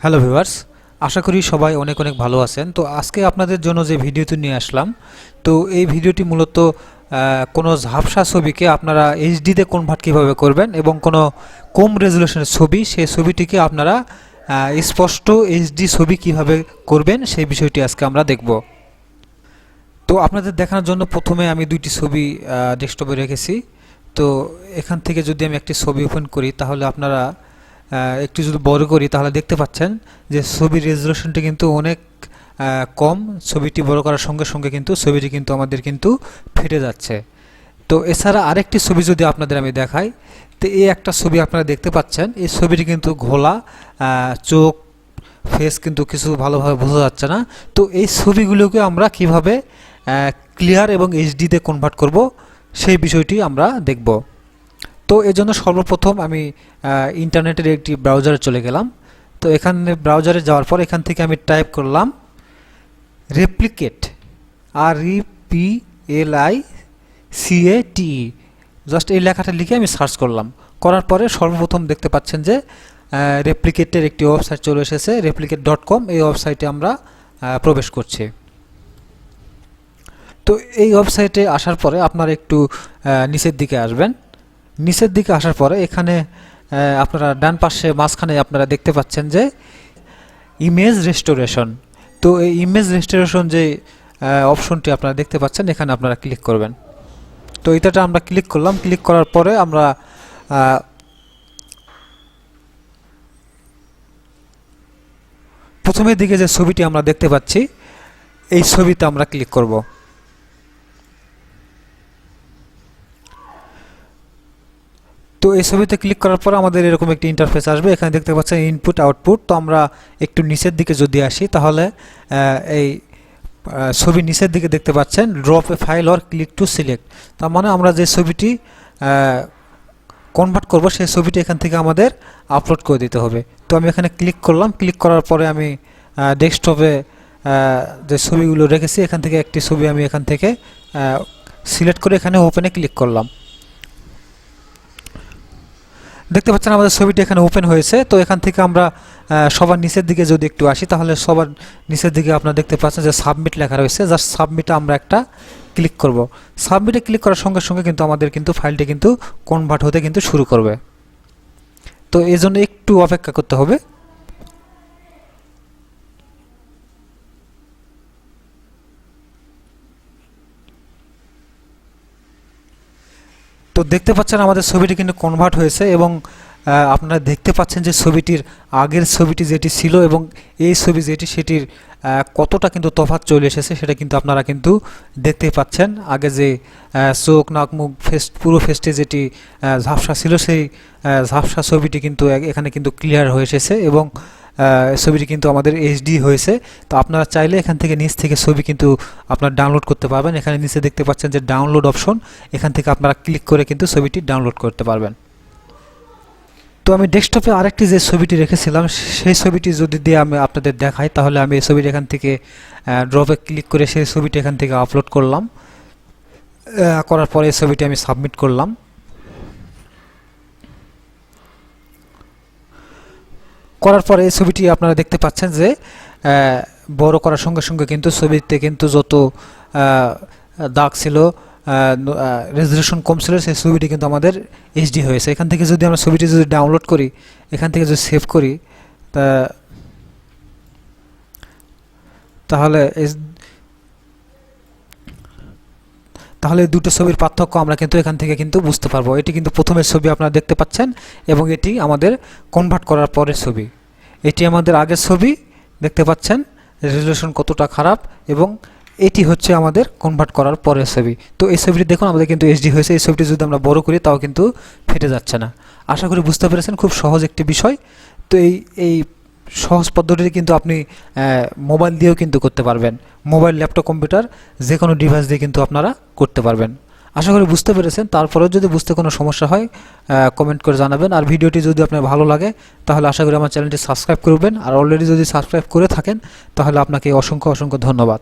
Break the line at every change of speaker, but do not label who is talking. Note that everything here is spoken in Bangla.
হ্যালো ভিউয়ার্স, আশা করি সবাই অনেক অনেক ভালো আছেন। তো আজকে আপনাদের জন্য যে ভিডিওটি নিয়ে আসলাম, তো এই ভিডিওটি মূলত কোনো ঝাপসা ছবিকে আপনারা এইচডিতে কনভার্ট কীভাবে করবেন এবং কোনো কম রেজুলেশনের ছবি সেই ছবিটিকে আপনারা স্পষ্ট এইচডি ছবি কিভাবে করবেন সেই বিষয়টি আজকে আমরা দেখব। তো আপনাদের দেখানোর জন্য প্রথমে আমি দুইটি ছবি ডেস্কটপে রেখেছি। তো এখান থেকে যদি আমি একটি ছবি ওপেন করি তাহলে আপনারা একটু যদি বড় করি তাহলে দেখতে পাচ্ছেন যে ছবির রেজুলেশনটি কিন্তু অনেক কম। ছবিটি বড় করার সঙ্গে সঙ্গে কিন্তু ছবিটি কিন্তু আমাদের কিন্তু ফেটে যাচ্ছে। তো এছাড়া আরেকটি ছবি যদি আপনাদের আমি দেখাই, তো এই একটা ছবি আপনারা দেখতে পাচ্ছেন, এই ছবিটি কিন্তু ঘোলা, চোখ ফেস কিন্তু কিছু ভালোভাবে বোঝা যাচ্ছে না। তো এই ছবিগুলোকে আমরা কিভাবে ক্লিয়ার এবং এইচডিতে কনভার্ট করব সেই বিষয়টি আমরা দেখব। তো এর জন্য সর্বপ্রথম আমি ইন্টারনেটের একটি ব্রাউজারে চলে গেলাম। তো এখানে ব্রাউজারে যাওয়ার পর এখান থেকে আমি টাইপ করলাম রেপ্লিকেট, REPLICATE, জাস্ট এই লেখাটা লিখে আমি সার্চ করলাম। করার পরে সর্বপ্রথম দেখতে পাচ্ছেন যে রেপ্লিকেটের একটি ওয়েবসাইট চলে এসেছে, replicate.com। এই ওয়েবসাইটে আমরা প্রবেশ করছি। তো এই ওয়েবসাইটে আসার পরে আপনারা একটু নিচের দিকে আসবেন। নিচের দিকে আসার পরে এখানে আপনারা ডান পাশে মাঝখানে আপনারা দেখতে পাচ্ছেন যে ইমেজ রেস্টোরেশন। তো এই ইমেজ রেস্টোরেশন যে অপশনটি আপনারা দেখতে পাচ্ছেন, এখানে আপনারা ক্লিক করবেন। তো এটাটা আমরা ক্লিক করলাম। ক্লিক করার পরে আমরা প্রথমের দিকে যে ছবিটি আমরা দেখতে পাচ্ছি এই ছবিতে আমরা ক্লিক করব। তো এই ছবিতে ক্লিক করার পর আমাদের এরকম একটি ইন্টারফেস আসবে। এখানে দেখতে পাচ্ছেন ইনপুট আউটপুট। তো আমরা একটু নিচের দিকে যদি আসি তাহলে এই ছবির নিচের দিকে দেখতে পাচ্ছেন drop A file or click to select. তার মানে আমরা যে ছবিটি কনভার্ট করব সেই ছবিটি এখান থেকে আমাদের আপলোড করে দিতে হবে। তো আমি এখানে ক্লিক করলাম। ক্লিক করার পরে আমি ডেস্কটপে যে ছবিগুলো রেখেছি এখান থেকে একটি ছবি আমি এখান থেকে সিলেক্ট করে এখানে ওপেনে ক্লিক করলাম। দেখতে পাচ্ছেন আমাদের ছবিটি এখানে ওপেন হয়েছে। তো এখান থেকে আমরা সবার নিচের দিকে যদি একটু আসি তাহলে সবার নিচের দিকে আপনারা দেখতে পাচ্ছেন যে সাবমিট লেখা রয়েছে। জাস্ট সাবমিটে আমরা একটা ক্লিক করব। সাবমিটে ক্লিক করার সঙ্গে সঙ্গে কিন্তু আমাদের কিন্তু ফাইলটি কিন্তু কনভার্ট হতে কিন্তু শুরু করবে। তো এই জন্য একটু অপেক্ষা করতে হবে। তো দেখতে পাচ্ছেন আমাদের ছবিটি কিন্তু কনভার্ট হয়েছে এবং আপনারা দেখতে পাচ্ছেন যে ছবিটির আগের ছবিটি যেটি ছিল এবং এই ছবি যেটি সেটির কতটা কিন্তু তফাৎ চলে এসেছে সেটা কিন্তু আপনারা কিন্তু দেখতে পাচ্ছেন। আগে যে চোখ, নাক, মুখ, ফেস, পুরো ফেসটি যেটি ঝাপসা ছিল সেই ঝাপসা ছবিটি কিন্তু এখানে কিন্তু ক্লিয়ার হয়ে এসেছে এবং ছবিটি কিন্তু আমাদের এইচডি হয়েছে। তো আপনারা চাইলে এখান থেকে নিচ থেকে ছবি কিন্তু আপনারা ডাউনলোড করতে পারবেন। এখানে নিচে দেখতে পাচ্ছেন যে ডাউনলোড অপশন, এখান থেকে আপনারা ক্লিক করে কিন্তু ছবিটি ডাউনলোড করতে পারবেন। তো আমি ডেস্কটপে আরেকটি যে ছবিটি রেখেছিলাম সেই ছবিটি যদি দিয়ে আমি আপনাদের দেখাই তাহলে আমি এই ছবিটি এখান থেকে ড্রপে ক্লিক করে সেই ছবিটি এখান থেকে আপলোড করলাম। করার পরে এই ছবিটি আমি সাবমিট করলাম। করার পরে এই ছবিটি আপনারা দেখতে পাচ্ছেন যে বড় করার সঙ্গে সঙ্গে কিন্তু ছবিতে কিন্তু যত দাগ ছিল, রেজুলেশন কম ছিল, সেই ছবিটি কিন্তু আমাদের এইচডি হয়েছে। এখান থেকে যদি আমরা ছবিটি যদি ডাউনলোড করি, এখান থেকে যদি সেভ করি তাহলে দুটো ছবির পার্থক্য আমরা কিন্তু এখান থেকে কিন্তু বুঝতে পারবো। এটি কিন্তু প্রথমের ছবি আপনারা দেখতে পাচ্ছেন এবং এটি আমাদের কনভার্ট করার পরের ছবি। এটি আমাদের আগের ছবি, দেখতে পাচ্ছেন রেজুলেশন কতটা খারাপ, এবং এটি হচ্ছে আমাদের কনভার্ট করার পরের ছবি। তো এই ছবিটি দেখুন আমাদের কিন্তু এইচডি হয়েছে। এই ছবিটি যদি আমরা বড় করি তাও কিন্তু ফেটে যাচ্ছে না। আশা করি বুঝতে পেরেছেন, খুব সহজ একটি বিষয়। তো এই সহজ পদ্ধতিতে কিন্তু আপনি মোবাইল দিয়েও কিন্তু করতে পারবেন। মোবাইল, ল্যাপটপ, কম্পিউটার যে কোনো ডিভাইস দিয়ে কিন্তু আপনারা করতে পারবেন। আশা করি বুঝতে পেরেছেন। তারপরেও যদি বুঝতে কোনো সমস্যা হয় কমেন্ট করে জানাবেন। আর ভিডিওটি যদি আপনার ভালো লাগে তাহলে আশা করি আমার চ্যানেলটি সাবস্ক্রাইব করবেন। আর অলরেডি যদি সাবস্ক্রাইব করে থাকেন তাহলে আপনাকে অসংখ্য অসংখ্য ধন্যবাদ।